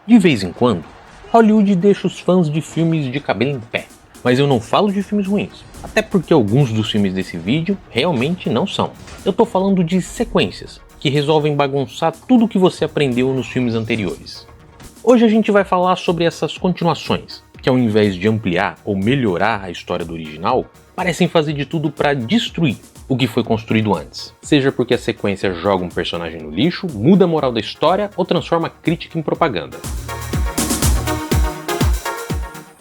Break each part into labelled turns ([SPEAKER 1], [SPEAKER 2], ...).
[SPEAKER 1] De vez em quando, Hollywood deixa os fãs de filmes de cabelo em pé, mas eu não falo de filmes ruins, até porque alguns dos filmes desse vídeo realmente não são. Eu tô falando de sequências, que resolvem bagunçar tudo o que você aprendeu nos filmes anteriores. Hoje a gente vai falar sobre essas continuações, que ao invés de ampliar ou melhorar a história do original, parecem fazer de tudo para destruir o que foi construído antes. Seja porque a sequência joga um personagem no lixo, muda a moral da história ou transforma a crítica em propaganda.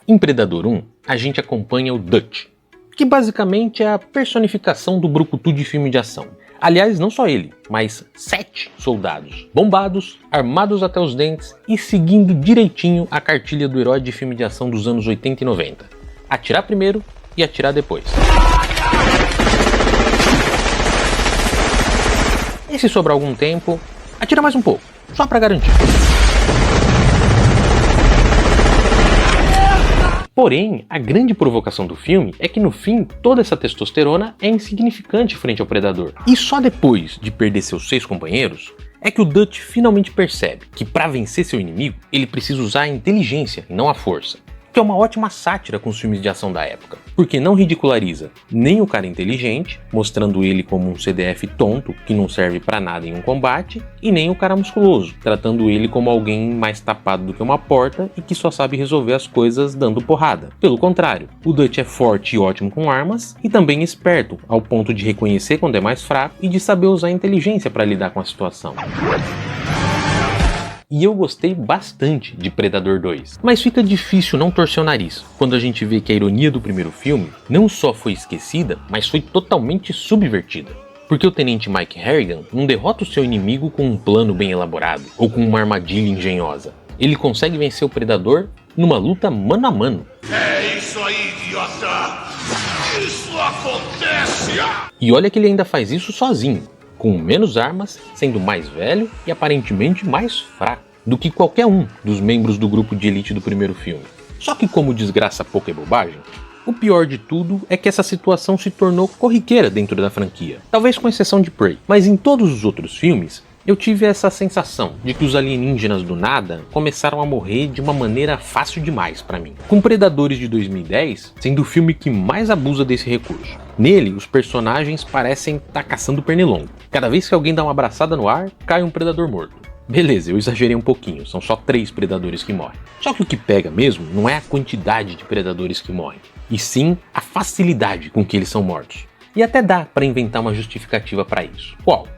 [SPEAKER 1] Em Predador 1, a gente acompanha o Dutch, que basicamente é a personificação do brucutu de filme de ação. Aliás, não só ele, mas 7 soldados, bombados, armados até os dentes e seguindo direitinho a cartilha do herói de filme de ação dos anos 80 e 90. Atirar primeiro e atirar depois. E se sobrar algum tempo, atira mais um pouco, só pra garantir. Porém, a grande provocação do filme é que no fim, toda essa testosterona é insignificante frente ao predador. E só depois de perder seus 6 companheiros, é que o Dutch finalmente percebe que para vencer seu inimigo, ele precisa usar a inteligência e não a força. Que é uma ótima sátira com os filmes de ação da época, porque não ridiculariza nem o cara inteligente, mostrando ele como um CDF tonto que não serve pra nada em um combate, e nem o cara musculoso, tratando ele como alguém mais tapado do que uma porta e que só sabe resolver as coisas dando porrada. Pelo contrário, o Dutch é forte e ótimo com armas, e também esperto, ao ponto de reconhecer quando é mais fraco e de saber usar a inteligência para lidar com a situação. E eu gostei bastante de Predador 2. Mas fica difícil não torcer o nariz quando a gente vê que a ironia do primeiro filme não só foi esquecida, mas foi totalmente subvertida. Porque o Tenente Mike Harrigan não derrota o seu inimigo com um plano bem elaborado ou com uma armadilha engenhosa. Ele consegue vencer o Predador numa luta mano a mano.
[SPEAKER 2] É isso aí, idiota! Isso acontece!
[SPEAKER 1] E olha que ele ainda faz isso sozinho, com menos armas, sendo mais velho e aparentemente mais fraco do que qualquer um dos membros do grupo de elite do primeiro filme. Só que como desgraça pouca é bobagem, o pior de tudo é que essa situação se tornou corriqueira dentro da franquia, talvez com exceção de Prey, mas em todos os outros filmes eu tive essa sensação de que os alienígenas do nada começaram a morrer de uma maneira fácil demais pra mim. Com Predadores de 2010 sendo o filme que mais abusa desse recurso. Nele, os personagens parecem estar caçando pernilongo. Cada vez que alguém dá uma abraçada no ar, cai um predador morto. Beleza, eu exagerei um pouquinho, são só 3 predadores que morrem. Só que o que pega mesmo não é a quantidade de predadores que morrem, e sim a facilidade com que eles são mortos. E até dá pra inventar uma justificativa pra isso. Qual?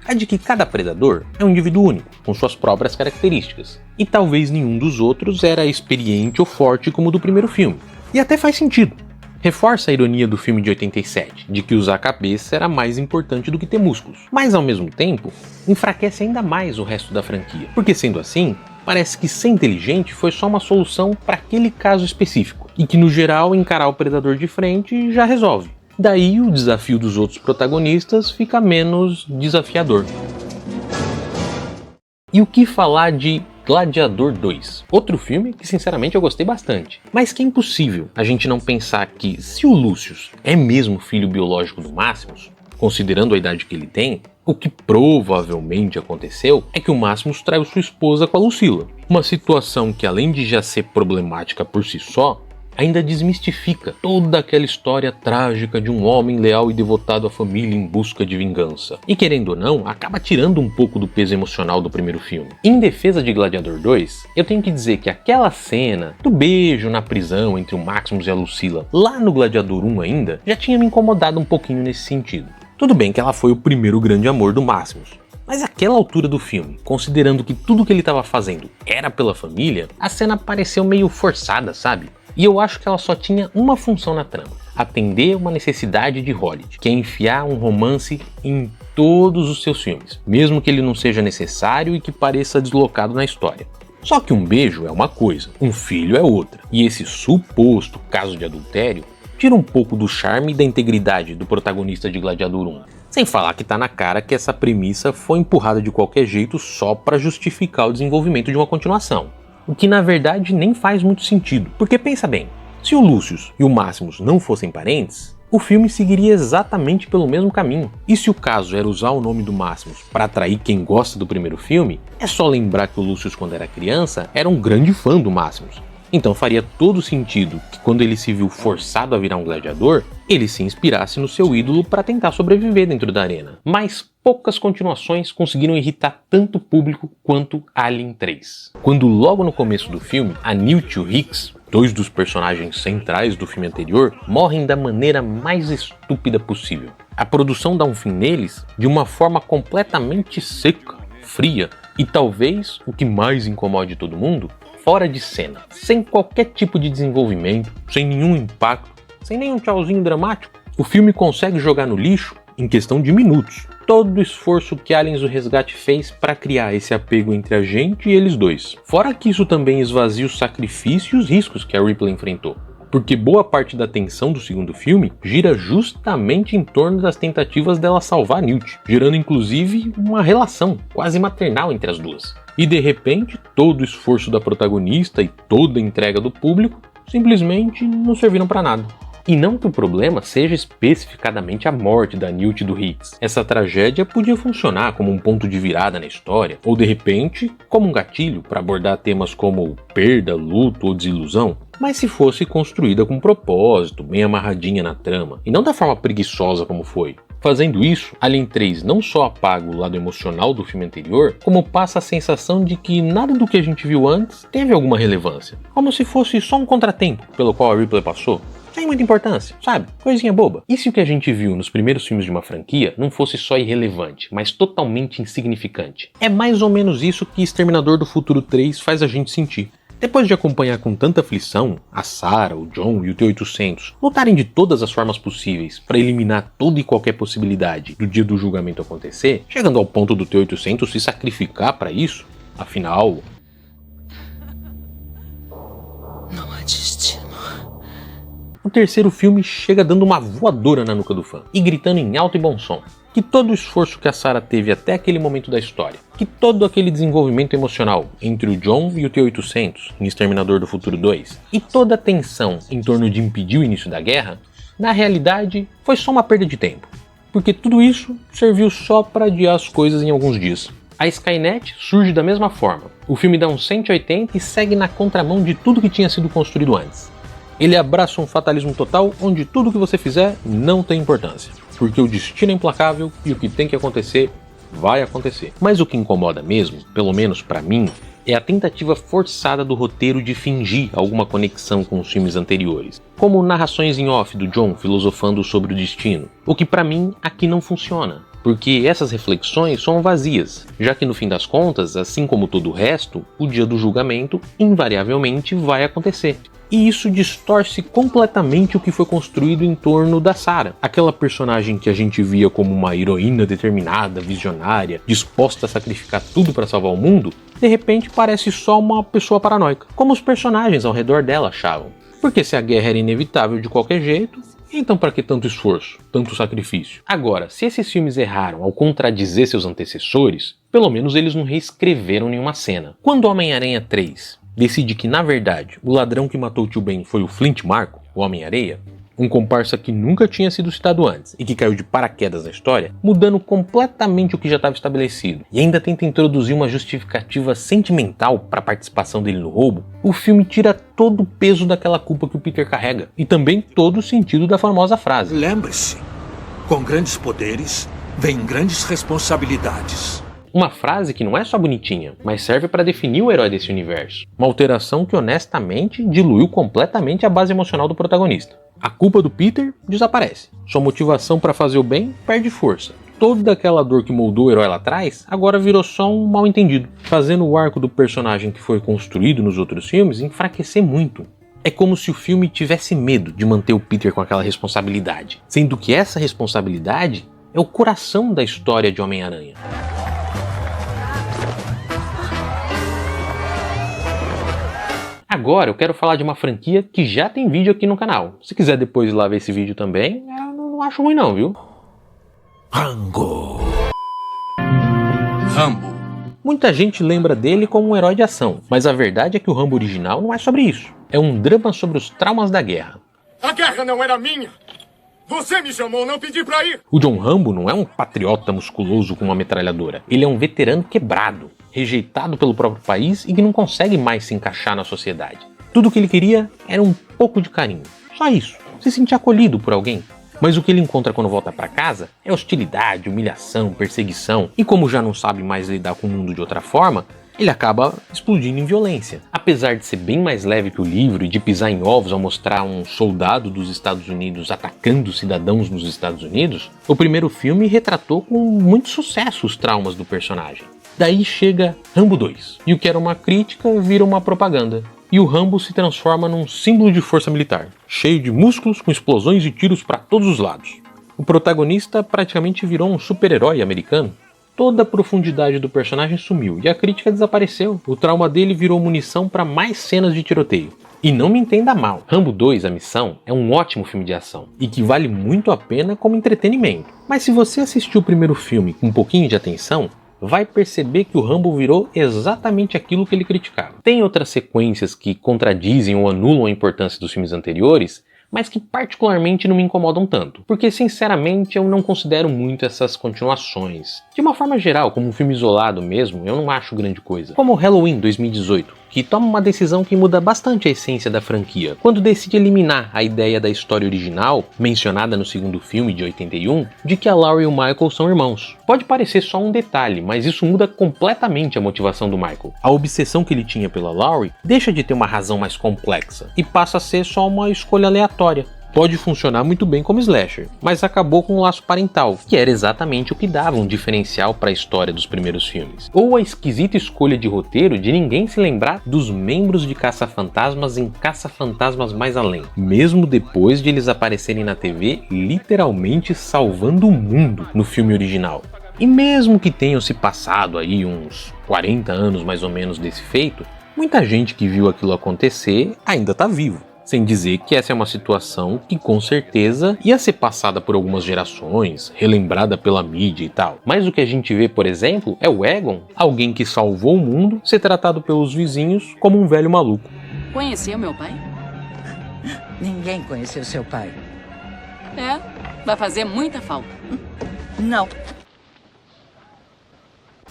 [SPEAKER 1] É de que cada predador é um indivíduo único, com suas próprias características, e talvez nenhum dos outros era experiente ou forte como o do primeiro filme. E até faz sentido. Reforça a ironia do filme de 87, de que usar a cabeça era mais importante do que ter músculos, mas ao mesmo tempo, enfraquece ainda mais o resto da franquia, porque sendo assim, parece que ser inteligente foi só uma solução para aquele caso específico, e que no geral encarar o predador de frente já resolve. Daí o desafio dos outros protagonistas fica menos desafiador. E o que falar de Gladiador 2? Outro filme que sinceramente eu gostei bastante. Mas que é impossível a gente não pensar que se o Lucius é mesmo filho biológico do Maximus, considerando a idade que ele tem, o que provavelmente aconteceu é que o Maximus traiu sua esposa com a Lucilla. Uma situação que além de já ser problemática por si só, ainda desmistifica toda aquela história trágica de um homem leal e devotado à família em busca de vingança. E querendo ou não, acaba tirando um pouco do peso emocional do primeiro filme. Em defesa de Gladiador 2, eu tenho que dizer que aquela cena do beijo na prisão entre o Maximus e a Lucilla, lá no Gladiador 1 ainda, já tinha me incomodado um pouquinho nesse sentido. Tudo bem que ela foi o primeiro grande amor do Maximus, mas àquela altura do filme, considerando que tudo que ele estava fazendo era pela família, a cena pareceu meio forçada, sabe? E eu acho que ela só tinha uma função na trama: atender uma necessidade de Hollywood, que é enfiar um romance em todos os seus filmes, mesmo que ele não seja necessário e que pareça deslocado na história. Só que um beijo é uma coisa, um filho é outra, e esse suposto caso de adultério tira um pouco do charme e da integridade do protagonista de Gladiador 1. Sem falar que tá na cara que essa premissa foi empurrada de qualquer jeito só para justificar o desenvolvimento de uma continuação. O que na verdade nem faz muito sentido, porque pensa bem, se o Lucius e o Maximus não fossem parentes, o filme seguiria exatamente pelo mesmo caminho. E se o caso era usar o nome do Máximos para atrair quem gosta do primeiro filme, é só lembrar que o Lucius, quando era criança, era um grande fã do Máximos. Então faria todo sentido que quando ele se viu forçado a virar um gladiador, ele se inspirasse no seu ídolo para tentar sobreviver dentro da arena. Mas poucas continuações conseguiram irritar tanto o público quanto Alien 3. Quando logo no começo do filme, a Newt e o Hicks, dois dos personagens centrais do filme anterior, morrem da maneira mais estúpida possível. A produção dá um fim neles de uma forma completamente seca, fria e talvez o que mais incomode todo mundo, fora de cena, sem qualquer tipo de desenvolvimento, sem nenhum impacto, sem nenhum tchauzinho dramático. O filme consegue jogar no lixo, em questão de minutos, todo o esforço que Aliens o Resgate fez para criar esse apego entre a gente e eles dois. Fora que isso também esvazia o sacrifício e os riscos que a Ripley enfrentou. Porque boa parte da tensão do segundo filme gira justamente em torno das tentativas dela salvar Newt, gerando inclusive uma relação quase maternal entre as duas. E de repente, todo o esforço da protagonista e toda a entrega do público simplesmente não serviram para nada. E não que o problema seja especificadamente a morte da Newt e do Hicks. Essa tragédia podia funcionar como um ponto de virada na história, ou de repente, como um gatilho para abordar temas como perda, luto ou desilusão. Mas se fosse construída com propósito, bem amarradinha na trama, e não da forma preguiçosa como foi. Fazendo isso, Alien 3 não só apaga o lado emocional do filme anterior, como passa a sensação de que nada do que a gente viu antes teve alguma relevância. Como se fosse só um contratempo pelo qual a Ripley passou. Sem muita importância, sabe? Coisinha boba. E se o que a gente viu nos primeiros filmes de uma franquia não fosse só irrelevante, mas totalmente insignificante? É mais ou menos isso que Exterminador do Futuro 3 faz a gente sentir. Depois de acompanhar com tanta aflição a Sarah, o John e o T-800 lutarem de todas as formas possíveis para eliminar toda e qualquer possibilidade do dia do julgamento acontecer, chegando ao ponto do T-800 se sacrificar para isso, afinal...
[SPEAKER 3] Não há destino.
[SPEAKER 1] O terceiro filme chega dando uma voadora na nuca do fã e gritando em alto e bom som que todo o esforço que a Sarah teve até aquele momento da história, que todo aquele desenvolvimento emocional entre o John e o T-800 em Exterminador do Futuro 2 e toda a tensão em torno de impedir o início da guerra, na realidade foi só uma perda de tempo, porque tudo isso serviu só para adiar as coisas em alguns dias. A Skynet surge da mesma forma, o filme dá um 180 e segue na contramão de tudo que tinha sido construído antes. Ele abraça um fatalismo total onde tudo que você fizer não tem importância, porque o destino é implacável e o que tem que acontecer, vai acontecer. Mas o que incomoda mesmo, pelo menos pra mim, é a tentativa forçada do roteiro de fingir alguma conexão com os filmes anteriores, como narrações em off do John filosofando sobre o destino, o que pra mim aqui não funciona. Porque essas reflexões são vazias, já que no fim das contas, assim como todo o resto, o dia do julgamento invariavelmente vai acontecer. E isso distorce completamente o que foi construído em torno da Sarah, aquela personagem que a gente via como uma heroína determinada, visionária, disposta a sacrificar tudo para salvar o mundo, de repente parece só uma pessoa paranoica, como os personagens ao redor dela achavam. Porque se a guerra era inevitável de qualquer jeito, então para que tanto esforço, tanto sacrifício? Agora, se esses filmes erraram ao contradizer seus antecessores, pelo menos eles não reescreveram nenhuma cena. Quando Homem-Aranha 3 decide que, na verdade, o ladrão que matou o Tio Ben foi o Flint Marko, o Homem-Areia, um comparsa que nunca tinha sido citado antes e que caiu de paraquedas na história, mudando completamente o que já estava estabelecido, e ainda tenta introduzir uma justificativa sentimental para a participação dele no roubo, o filme tira todo o peso daquela culpa que o Peter carrega, e também todo o sentido da famosa frase.
[SPEAKER 2] Lembre-se, com grandes poderes, vem grandes responsabilidades.
[SPEAKER 1] Uma frase que não é só bonitinha, mas serve para definir o herói desse universo. Uma alteração que honestamente diluiu completamente a base emocional do protagonista. A culpa do Peter desaparece. Sua motivação para fazer o bem perde força. Toda aquela dor que moldou o herói lá atrás agora virou só um mal-entendido, fazendo o arco do personagem que foi construído nos outros filmes enfraquecer muito. É como se o filme tivesse medo de manter o Peter com aquela responsabilidade, sendo que essa responsabilidade é o coração da história de Homem-Aranha. Agora eu quero falar de uma franquia que já tem vídeo aqui no canal. Se quiser depois ir lá ver esse vídeo também, eu não acho ruim não, viu?
[SPEAKER 2] Rango.
[SPEAKER 4] Rambo.
[SPEAKER 1] Muita gente lembra dele como um herói de ação, mas a verdade é que o Rambo original não é sobre isso. É um drama sobre os traumas da guerra.
[SPEAKER 2] A guerra não era minha.
[SPEAKER 4] Você me chamou, não pedi pra ir!
[SPEAKER 1] O John Rambo não é um patriota musculoso com uma metralhadora. Ele é um veterano quebrado, rejeitado pelo próprio país e que não consegue mais se encaixar na sociedade. Tudo o que ele queria era um pouco de carinho. Só isso. Se sentir acolhido por alguém. Mas o que ele encontra quando volta para casa é hostilidade, humilhação, perseguição. E como já não sabe mais lidar com o mundo de outra forma, ele acaba explodindo em violência. Apesar de ser bem mais leve que o livro e de pisar em ovos ao mostrar um soldado dos Estados Unidos atacando cidadãos nos Estados Unidos, o primeiro filme retratou com muito sucesso os traumas do personagem. Daí chega Rambo 2, e o que era uma crítica vira uma propaganda. E o Rambo se transforma num símbolo de força militar, cheio de músculos com explosões e tiros para todos os lados. O protagonista praticamente virou um super-herói americano. Toda a profundidade do personagem sumiu e a crítica desapareceu. O trauma dele virou munição para mais cenas de tiroteio. E não me entenda mal, Rambo 2, A Missão, é um ótimo filme de ação e que vale muito a pena como entretenimento. Mas se você assistiu o primeiro filme com um pouquinho de atenção, vai perceber que o Rambo virou exatamente aquilo que ele criticava. Tem outras sequências que contradizem ou anulam a importância dos filmes anteriores, mas que particularmente não me incomodam tanto, porque sinceramente eu não considero muito essas continuações. De uma forma geral, como um filme isolado mesmo, eu não acho grande coisa. Como Halloween 2018, que toma uma decisão que muda bastante a essência da franquia, quando decide eliminar a ideia da história original, mencionada no segundo filme de 81, de que a Laurie e o Michael são irmãos. Pode parecer só um detalhe, mas isso muda completamente a motivação do Michael. A obsessão que ele tinha pela Laurie deixa de ter uma razão mais complexa e passa a ser só uma escolha aleatória. Pode funcionar muito bem como slasher, mas acabou com um laço parental, que era exatamente o que dava um diferencial para a história dos primeiros filmes. Ou a esquisita escolha de roteiro de ninguém se lembrar dos membros de Caça-Fantasmas em Caça-Fantasmas Mais Além, mesmo depois de eles aparecerem na TV literalmente salvando o mundo no filme original. E mesmo que tenham se passado aí uns 40 anos mais ou menos desse feito, muita gente que viu aquilo acontecer ainda tá vivo. Sem dizer que essa é uma situação que com certeza ia ser passada por algumas gerações, relembrada pela mídia e tal. Mas o que a gente vê, por exemplo, é o Egon, alguém que salvou o mundo, ser tratado pelos vizinhos como um velho maluco.
[SPEAKER 5] Conheceu meu pai?
[SPEAKER 3] Ninguém conheceu seu pai.
[SPEAKER 5] É, vai fazer muita falta.
[SPEAKER 3] Não.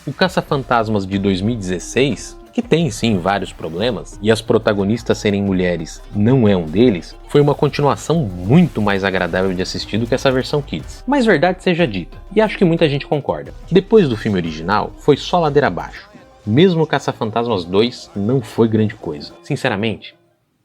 [SPEAKER 1] O Caça-Fantasmas de 2016, que tem sim vários problemas, e as protagonistas serem mulheres não é um deles, foi uma continuação muito mais agradável de assistir do que essa versão Kids. Mas verdade seja dita, e acho que muita gente concorda, depois do filme original foi só ladeira abaixo. Mesmo Caça-Fantasmas 2 não foi grande coisa. Sinceramente,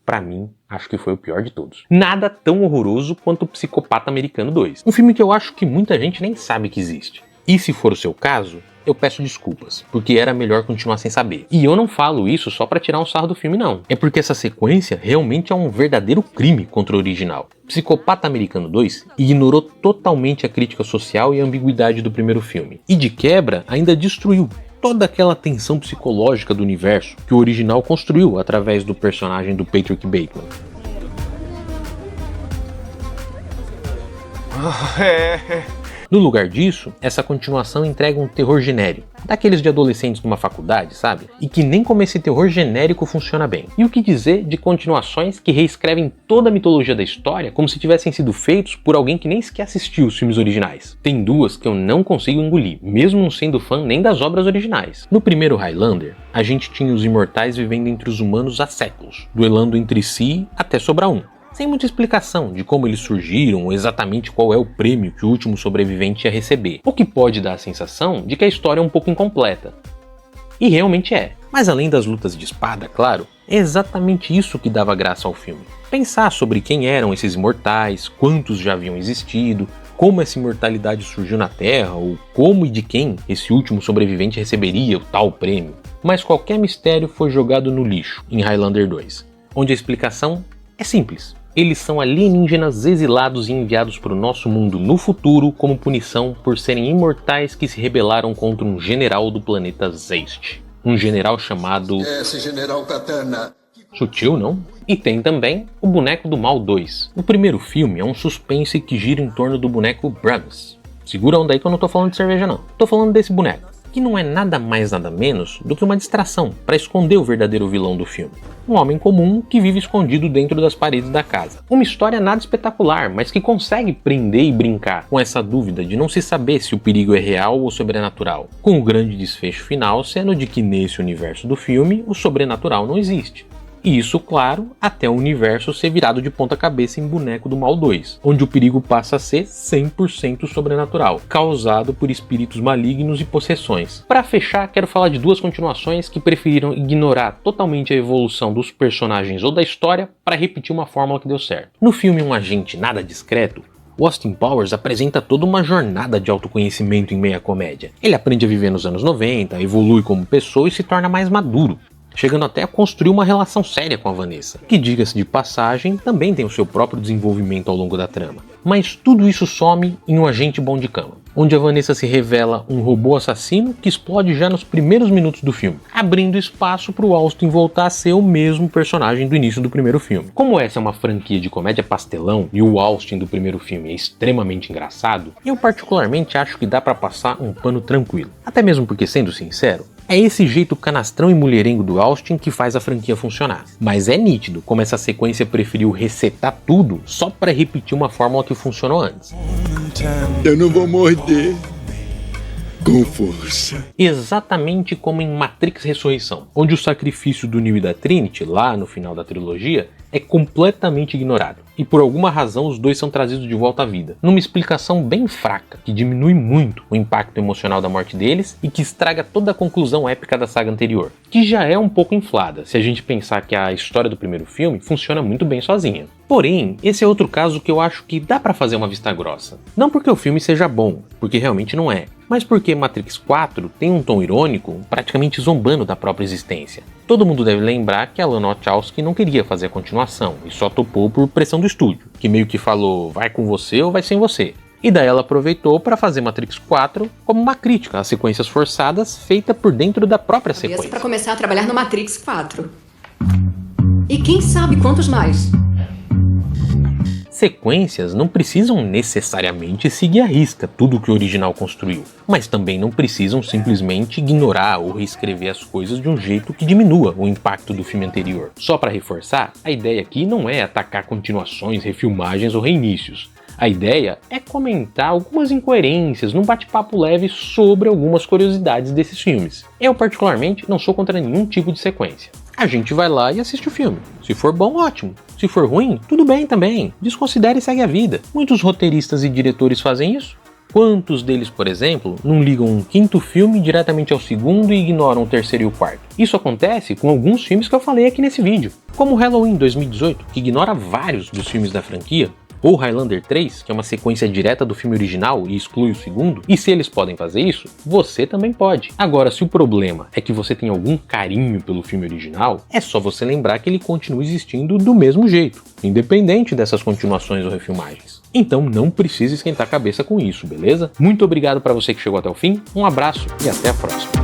[SPEAKER 1] pra mim, acho que foi o pior de todos. Nada tão horroroso quanto o Psicopata Americano 2, um filme que eu acho que muita gente nem sabe que existe. E se for o seu caso, eu peço desculpas, porque era melhor continuar sem saber. E eu não falo isso só pra tirar um sarro do filme não, é porque essa sequência realmente é um verdadeiro crime contra o original. Psicopata Americano 2 ignorou totalmente a crítica social e a ambiguidade do primeiro filme, e de quebra ainda destruiu toda aquela tensão psicológica do universo que o original construiu através do personagem do Patrick Bateman. No lugar disso, essa continuação entrega um terror genérico, daqueles de adolescentes numa faculdade, sabe? E que nem como esse terror genérico funciona bem. E o que dizer de continuações que reescrevem toda a mitologia da história como se tivessem sido feitos por alguém que nem sequer assistiu os filmes originais? Tem duas que eu não consigo engolir, mesmo não sendo fã nem das obras originais. No primeiro Highlander, a gente tinha os imortais vivendo entre os humanos há séculos, duelando entre si até sobrar um. Sem muita explicação de como eles surgiram ou exatamente qual é o prêmio que o último sobrevivente ia receber, o que pode dar a sensação de que a história é um pouco incompleta. E realmente é. Mas além das lutas de espada, claro, é exatamente isso que dava graça ao filme. Pensar sobre quem eram esses imortais, quantos já haviam existido, como essa imortalidade surgiu na Terra, ou como e de quem esse último sobrevivente receberia o tal prêmio. Mas qualquer mistério foi jogado no lixo em Highlander 2, onde a explicação é simples. Eles são alienígenas exilados e enviados para o nosso mundo no futuro como punição por serem imortais que se rebelaram contra um general do planeta Zeist. Um general chamado...
[SPEAKER 6] Esse general Katana.
[SPEAKER 1] Sutil, não? E tem também o Boneco do Mal 2. O primeiro filme é um suspense que gira em torno do boneco Brahms. Segura a onda aí que eu não tô falando de cerveja não. Tô falando desse boneco. que não é nada mais nada menos do que uma distração para esconder o verdadeiro vilão do filme. Um homem comum que vive escondido dentro das paredes da casa. Uma história nada espetacular, mas que consegue prender e brincar com essa dúvida de não se saber se o perigo é real ou sobrenatural, com o grande desfecho final sendo de que nesse universo do filme o sobrenatural não existe. E isso, claro, até o universo ser virado de ponta cabeça em Boneco do Mal 2, onde o perigo passa a ser 100% sobrenatural, causado por espíritos malignos e possessões. Para fechar, quero falar de duas continuações que preferiram ignorar totalmente a evolução dos personagens ou da história para repetir uma fórmula que deu certo. No filme Um Agente Nada Discreto, Austin Powers apresenta toda uma jornada de autoconhecimento em meio à comédia. Ele aprende a viver nos anos 90, evolui como pessoa e se torna mais maduro, chegando até a construir uma relação séria com a Vanessa, que, diga-se de passagem, também tem o seu próprio desenvolvimento ao longo da trama. Mas tudo isso some em Um Agente Bom de Cama, onde a Vanessa se revela um robô assassino que explode já nos primeiros minutos do filme, abrindo espaço para o Austin voltar a ser o mesmo personagem do início do primeiro filme. Como essa é uma franquia de comédia pastelão e o Austin do primeiro filme é extremamente engraçado, eu particularmente acho que dá para passar um pano tranquilo. Até mesmo porque, sendo sincero, é esse jeito canastrão e mulherengo do Austin que faz a franquia funcionar. Mas é nítido como essa sequência preferiu resetar tudo só para repetir uma fórmula que funcionou antes.
[SPEAKER 6] Eu não vou morder. Com força.
[SPEAKER 1] Exatamente como em Matrix Ressurreição, onde o sacrifício do Neo e da Trinity, lá no final da trilogia, é completamente ignorado. E por alguma razão os dois são trazidos de volta à vida, numa explicação bem fraca, que diminui muito o impacto emocional da morte deles e que estraga toda a conclusão épica da saga anterior, que já é um pouco inflada, se a gente pensar que a história do primeiro filme funciona muito bem sozinha. Porém, esse é outro caso que eu acho que dá pra fazer uma vista grossa. Não porque o filme seja bom, porque realmente não é, mas porque Matrix 4 tem um tom irônico, praticamente zombando da própria existência. Todo mundo deve lembrar que a Lana Wachowski não queria fazer a continuação, e só topou por pressão do estúdio, que meio que falou, vai com você ou vai sem você. E daí ela aproveitou para fazer Matrix 4 como uma crítica às sequências forçadas feita por dentro da própria sequência.
[SPEAKER 7] Para começar a trabalhar no Matrix 4. E quem sabe quantos mais?
[SPEAKER 1] Sequências não precisam necessariamente seguir à risca tudo o que o original construiu, mas também não precisam simplesmente ignorar ou reescrever as coisas de um jeito que diminua o impacto do filme anterior. Só para reforçar, a ideia aqui não é atacar continuações, refilmagens ou reinícios. A ideia é comentar algumas incoerências num bate-papo leve sobre algumas curiosidades desses filmes. Eu particularmente não sou contra nenhum tipo de sequência. A gente vai lá e assiste o filme. Se for bom, ótimo. Se for ruim, tudo bem também. Desconsidere e segue a vida. Muitos roteiristas e diretores fazem isso. Quantos deles, por exemplo, não ligam um quinto filme diretamente ao segundo e ignoram o terceiro e o quarto? Isso acontece com alguns filmes que eu falei aqui nesse vídeo, como Halloween 2018, que ignora vários dos filmes da franquia, ou Highlander 3, que é uma sequência direta do filme original e exclui o segundo, e se eles podem fazer isso, você também pode. Agora, se o problema é que você tem algum carinho pelo filme original, é só você lembrar que ele continua existindo do mesmo jeito, independente dessas continuações ou refilmagens. Então não precisa esquentar a cabeça com isso, beleza? Muito obrigado para você que chegou até o fim, um abraço e até a próxima.